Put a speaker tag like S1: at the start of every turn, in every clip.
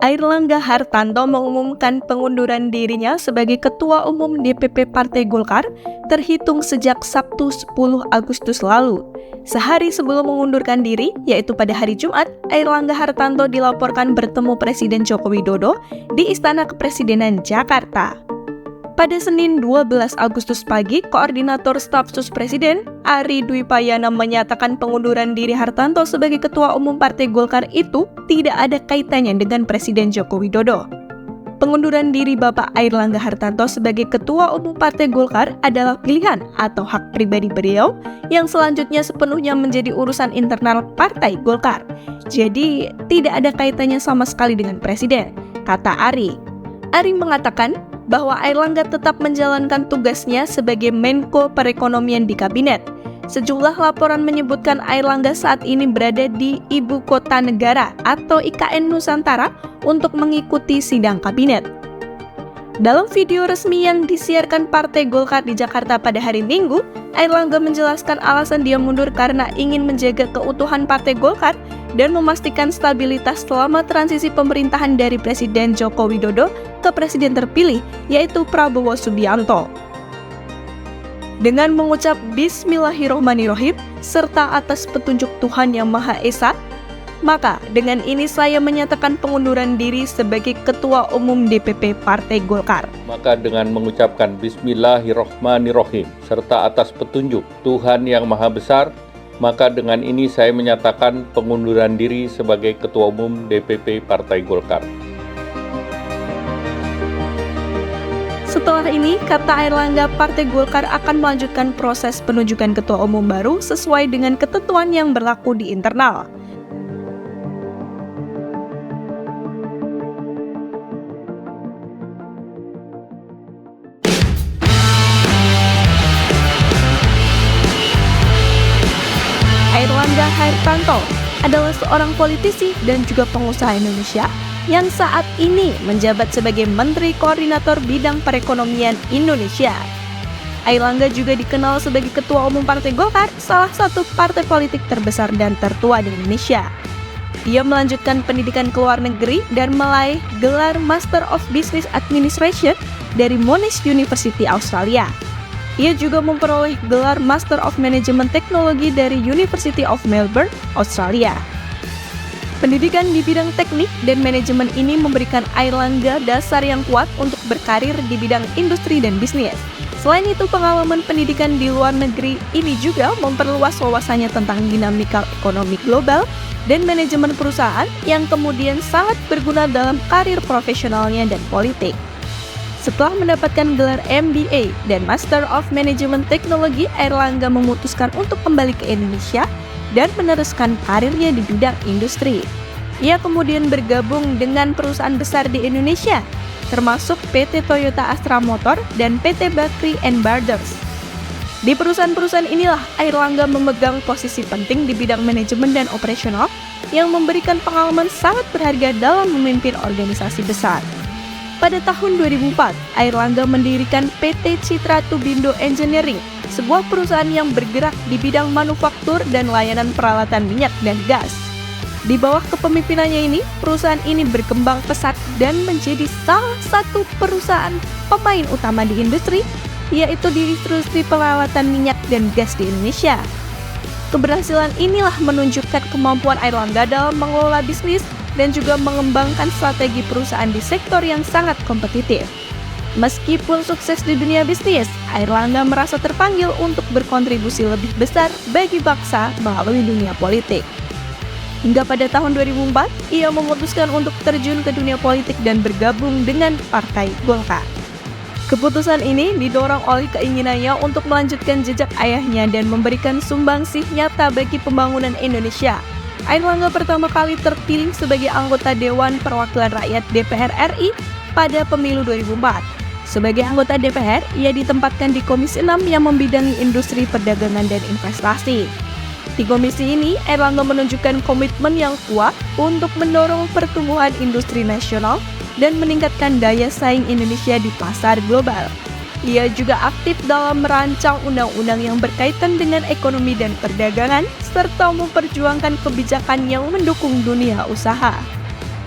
S1: Airlangga Hartarto mengumumkan pengunduran dirinya sebagai Ketua Umum DPP Partai Golkar terhitung sejak Sabtu 10 Agustus lalu. Sehari sebelum mengundurkan diri, yaitu pada hari Jumat, Airlangga Hartarto dilaporkan bertemu Presiden Joko Widodo di Istana Kepresidenan Jakarta. Pada Senin 12 Agustus pagi, Koordinator Staf Sus Presiden, Ari Dwi Payana menyatakan pengunduran diri Hartarto sebagai Ketua Umum Partai Golkar itu tidak ada kaitannya dengan Presiden Joko Widodo. Pengunduran diri Bapak Airlangga Hartarto sebagai Ketua Umum Partai Golkar adalah pilihan atau hak pribadi beliau yang selanjutnya sepenuhnya menjadi urusan internal Partai Golkar. Jadi, tidak ada kaitannya sama sekali dengan Presiden, kata Ari. Ari mengatakan bahwa Airlangga tetap menjalankan tugasnya sebagai Menko Perekonomian di Kabinet. Sejumlah laporan menyebutkan Airlangga saat ini berada di Ibu Kota Negara atau IKN Nusantara untuk mengikuti sidang kabinet. Dalam video resmi yang disiarkan Partai Golkar di Jakarta pada hari Minggu, Airlangga menjelaskan alasan dia mundur karena ingin menjaga keutuhan Partai Golkar dan memastikan stabilitas selama transisi pemerintahan dari Presiden Joko Widodo ke Presiden terpilih, yaitu Prabowo Subianto. Dengan mengucap Bismillahirrohmanirrohim serta atas petunjuk Tuhan Yang Maha Esa, maka dengan ini saya menyatakan pengunduran diri sebagai Ketua Umum DPP Partai Golkar.
S2: Maka dengan mengucapkan Bismillahirrohmanirrohim serta atas petunjuk Tuhan Yang Maha Besar, maka dengan ini saya menyatakan pengunduran diri sebagai Ketua Umum DPP Partai Golkar.
S1: Setelah ini, kata Airlangga, Partai Golkar akan melanjutkan proses penunjukan Ketua Umum baru sesuai dengan ketentuan yang berlaku di internal. Airlangga Hartarto adalah seorang politisi dan juga pengusaha Indonesia yang saat ini menjabat sebagai Menteri Koordinator Bidang Perekonomian Indonesia. Airlangga juga dikenal sebagai Ketua Umum Partai Golkar, salah satu partai politik terbesar dan tertua di Indonesia. Dia melanjutkan pendidikan ke luar negeri dan meraih gelar Master of Business Administration dari Monash University Australia. Ia juga memperoleh gelar Master of Management Technology dari University of Melbourne, Australia. Pendidikan di bidang teknik dan manajemen ini memberikan Airlangga dasar yang kuat untuk berkarir di bidang industri dan bisnis. Selain itu, pengalaman pendidikan di luar negeri ini juga memperluas wawasannya tentang dinamika ekonomi global dan manajemen perusahaan yang kemudian sangat berguna dalam karir profesionalnya dan politik. Setelah mendapatkan gelar MBA dan Master of Management Technology, Airlangga memutuskan untuk kembali ke Indonesia dan meneruskan karirnya di bidang industri. Ia kemudian bergabung dengan perusahaan besar di Indonesia, termasuk PT Toyota Astra Motor dan PT Bakri & Brothers. Di perusahaan-perusahaan inilah Airlangga memegang posisi penting di bidang manajemen dan operasional yang memberikan pengalaman sangat berharga dalam memimpin organisasi besar. Pada tahun 2004, Airlangga mendirikan PT Citra Tubindo Engineering, sebuah perusahaan yang bergerak di bidang manufaktur dan layanan peralatan minyak dan gas. Di bawah kepemimpinannya ini, perusahaan ini berkembang pesat dan menjadi salah satu perusahaan pemain utama di industri, yaitu di industri peralatan minyak dan gas di Indonesia. Keberhasilan inilah menunjukkan kemampuan Airlangga dalam mengelola bisnis dan juga mengembangkan strategi perusahaan di sektor yang sangat kompetitif. Meskipun sukses di dunia bisnis, Airlangga merasa terpanggil untuk berkontribusi lebih besar bagi bangsa melalui dunia politik. Hingga pada tahun 2004, ia memutuskan untuk terjun ke dunia politik dan bergabung dengan Partai Golkar. Keputusan ini didorong oleh keinginannya untuk melanjutkan jejak ayahnya dan memberikan sumbangsih nyata bagi pembangunan Indonesia. Airlangga pertama kali terpilih sebagai anggota Dewan Perwakilan Rakyat DPR RI pada pemilu 2004. Sebagai anggota DPR, ia ditempatkan di Komisi 6 yang membidangi industri perdagangan dan investasi. Di komisi ini, Airlangga menunjukkan komitmen yang kuat untuk mendorong pertumbuhan industri nasional dan meningkatkan daya saing Indonesia di pasar global. Ia juga aktif dalam merancang undang-undang yang berkaitan dengan ekonomi dan perdagangan, serta memperjuangkan kebijakan yang mendukung dunia usaha.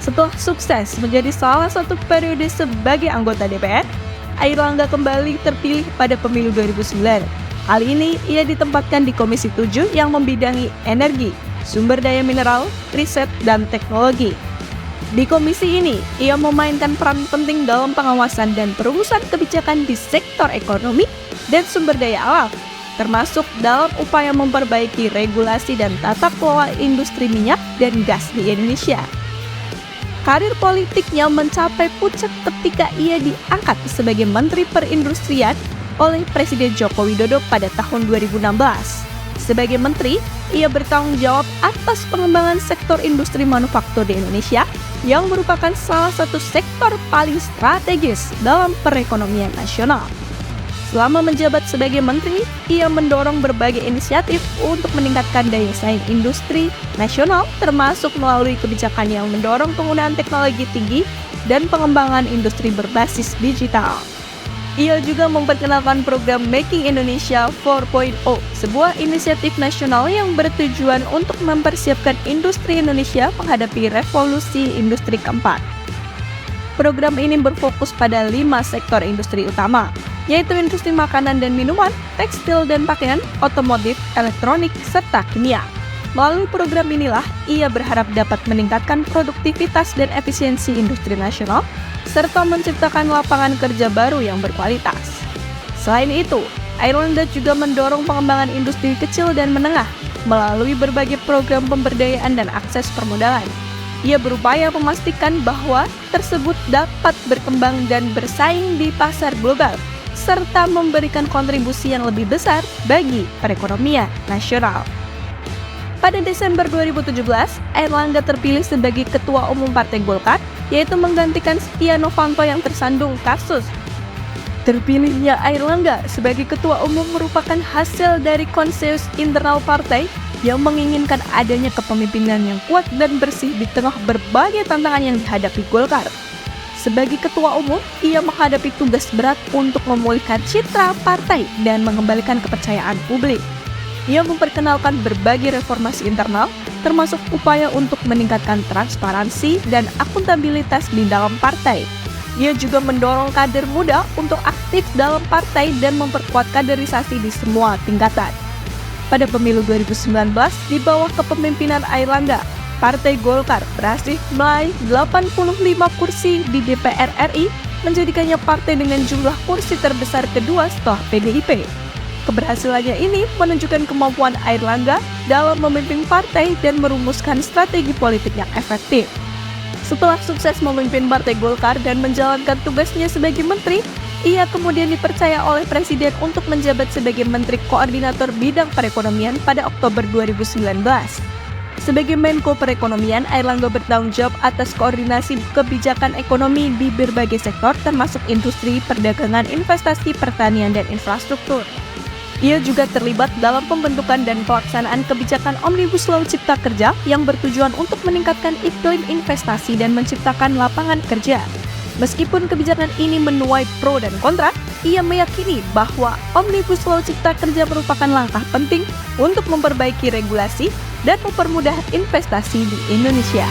S1: Setelah sukses menjadi salah satu periode sebagai anggota DPR, Airlangga kembali terpilih pada pemilu 2009. Kali ini ia ditempatkan di Komisi 7 yang membidangi energi, sumber daya mineral, riset, dan teknologi. Di komisi ini, ia memainkan peran penting dalam pengawasan dan perumusan kebijakan di sektor ekonomi dan sumber daya alam, termasuk dalam upaya memperbaiki regulasi dan tata kelola industri minyak dan gas di Indonesia. Karir politiknya mencapai puncak ketika ia diangkat sebagai Menteri Perindustrian oleh Presiden Joko Widodo pada tahun 2016. Sebagai menteri, ia bertanggung jawab atas pengembangan sektor industri manufaktur di Indonesia yang merupakan salah satu sektor paling strategis dalam perekonomian nasional. Selama menjabat sebagai menteri, ia mendorong berbagai inisiatif untuk meningkatkan daya saing industri nasional, termasuk melalui kebijakan yang mendorong penggunaan teknologi tinggi dan pengembangan industri berbasis digital. Ia juga memperkenalkan program Making Indonesia 4.0, sebuah inisiatif nasional yang bertujuan untuk mempersiapkan industri Indonesia menghadapi revolusi industri keempat. Program ini berfokus pada 5 sektor industri utama, yaitu industri makanan dan minuman, tekstil dan pakaian, otomotif, elektronik, serta kimia. Melalui program inilah, ia berharap dapat meningkatkan produktivitas dan efisiensi industri nasional, serta menciptakan lapangan kerja baru yang berkualitas. Selain itu, Airlangga juga mendorong pengembangan industri kecil dan menengah melalui berbagai program pemberdayaan dan akses permodalan. Ia berupaya memastikan bahwa tersebut dapat berkembang dan bersaing di pasar global, serta memberikan kontribusi yang lebih besar bagi perekonomian nasional. Pada Desember 2017, Airlangga terpilih sebagai Ketua Umum Partai Golkar, yaitu menggantikan Setia Novanto yang tersandung kasus. Terpilihnya Airlangga sebagai Ketua Umum merupakan hasil dari konsensus internal partai yang menginginkan adanya kepemimpinan yang kuat dan bersih di tengah berbagai tantangan yang dihadapi Golkar. Sebagai Ketua Umum, ia menghadapi tugas berat untuk memulihkan citra partai dan mengembalikan kepercayaan publik. Ia memperkenalkan berbagai reformasi internal, termasuk upaya untuk meningkatkan transparansi dan akuntabilitas di dalam partai. Ia juga mendorong kader muda untuk aktif dalam partai dan memperkuat kaderisasi di semua tingkatan. Pada pemilu 2019, di bawah kepemimpinan Airlangga, Partai Golkar berhasil meraih 85 kursi di DPR RI, menjadikannya partai dengan jumlah kursi terbesar kedua setelah PDIP. Keberhasilannya ini menunjukkan kemampuan Airlangga dalam memimpin partai dan merumuskan strategi politik yang efektif. Setelah sukses memimpin Partai Golkar dan menjalankan tugasnya sebagai menteri, ia kemudian dipercaya oleh Presiden untuk menjabat sebagai Menteri Koordinator Bidang Perekonomian pada Oktober 2019. Sebagai Menko Perekonomian, Airlangga bertanggung jawab atas koordinasi kebijakan ekonomi di berbagai sektor termasuk industri, perdagangan, investasi, pertanian, dan infrastruktur. Ia juga terlibat dalam pembentukan dan pelaksanaan kebijakan Omnibus Law Cipta Kerja yang bertujuan untuk meningkatkan iklim investasi dan menciptakan lapangan kerja. Meskipun kebijakan ini menuai pro dan kontra, ia meyakini bahwa Omnibus Law Cipta Kerja merupakan langkah penting untuk memperbaiki regulasi dan mempermudah investasi di Indonesia.